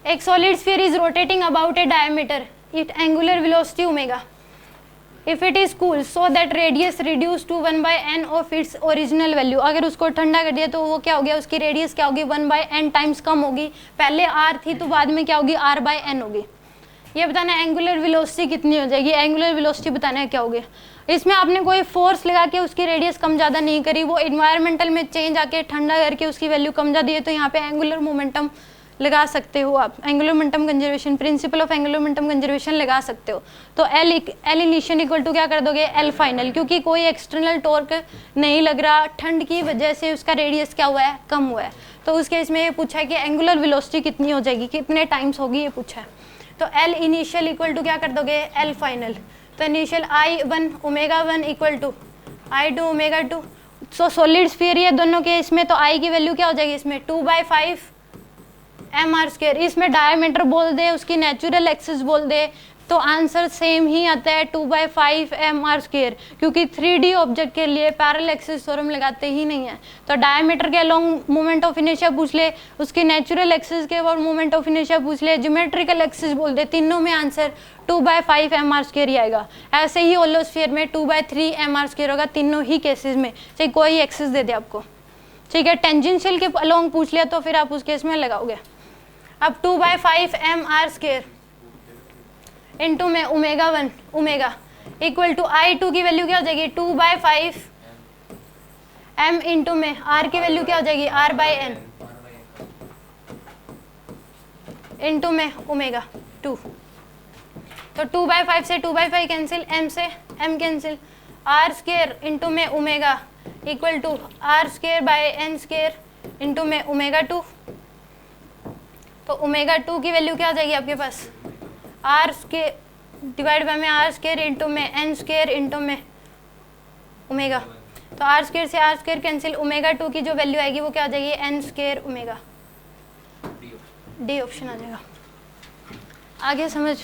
एक solid sphere is rotating about a diameter it angular velocity omega if it is cool so that radius reduce to 1/n of its original value. अगर उसको ठंडा कर दिया तो वो क्या हो गया, उसकी रेडियस क्या होगी 1/n टाइम्स कम होगी। पहले r थी तो बाद में क्या होगी r/n होगी। ये बताना है एंगुलर वेलोसिटी कितनी हो जाएगी, एंगुलर वेलोसिटी बताना है क्या होगी। इसमें आपने कोई फोर्स लगा के उसकी रेडियस कम ज़्यादा नहीं करी, वो इन्वायरमेंटल में चेंज आके ठंडा करके उसकी वैल्यू कम ज़्यादा है, तो यहाँ पे एंगुलर मोमेंटम लगा सकते हो आप, angular momentum conservation, principle of angular momentum conservation लगा सकते हो। तो एल इनिशियल इक्वल टू क्या कर दोगे एल फाइनल, क्योंकि कोई एक्सटर्नल टॉर्क नहीं लग रहा, ठंड की वजह से उसका रेडियस क्या हुआ है कम हुआ है। तो उस केस में ये पूछा है कि एंगुलर वेलोसिटी कितनी हो जाएगी, कितने टाइम्स होगी, ये पूछा है। तो एल इनिशियल इक्वल टू क्या कर दोगे एल फाइनल। तो initial I1 ω1 equal to I2 ω2। So solid sphere ये दोनों के इसमें तो I की वैल्यू क्या हो जाएगी इसमें 2/5 mr²। इसमें डायमीटर बोल दे, उसकी नेचुरल एक्सिस बोल दे, तो आंसर सेम ही आता है 2/5 mr², क्योंकि 3D ऑब्जेक्ट के लिए पैरेलल एक्सिस थ्योरम लगाते ही नहीं है। तो डायमीटर के अलोंग मोमेंट ऑफ इनर्शिया पूछ ले, उसकी नेचुरल एक्सिस के और मोमेंट ऑफ इनर्शिया पूछ ले, ज्योमेट्रिकल एक्सिस बोल दे, तीनों में आंसर 2/5 mr² ही आएगा। ऐसे ही होलोस्फीयर में 2/3 mr² होगा, तीनों ही केसेस में, चाहे कोई एक्सिस दे दे आपको। ठीक है, टेंजेंशियल के अलोंग पूछ लिया तो फिर आप उस केस में लगाओगे। अब 2/5 mr² इंटू में ω1 ओमेगा इक्वल टू I2 की वैल्यू क्या हो जाएगी 2/5 m इंटू में r की वैल्यू क्या हो जाएगी r/n इंटू में ω2। तो 2/5 से 2/5 कैंसिल, m से m कैंसिल, r² इंटू में omega equal to r²/n² into में ω2। तो ω2 की वैल्यू क्या आ जाएगी आपके पास r² डिवाइड बाय में r² इंटू में n² इंटू में ओमेगा। तो r² से r² कैंसिल, ω2 की जो वैल्यू आएगी वो क्या आ जाएगी n² ओमेगा। डी ऑप्शन आ जाएगा। आगे समझ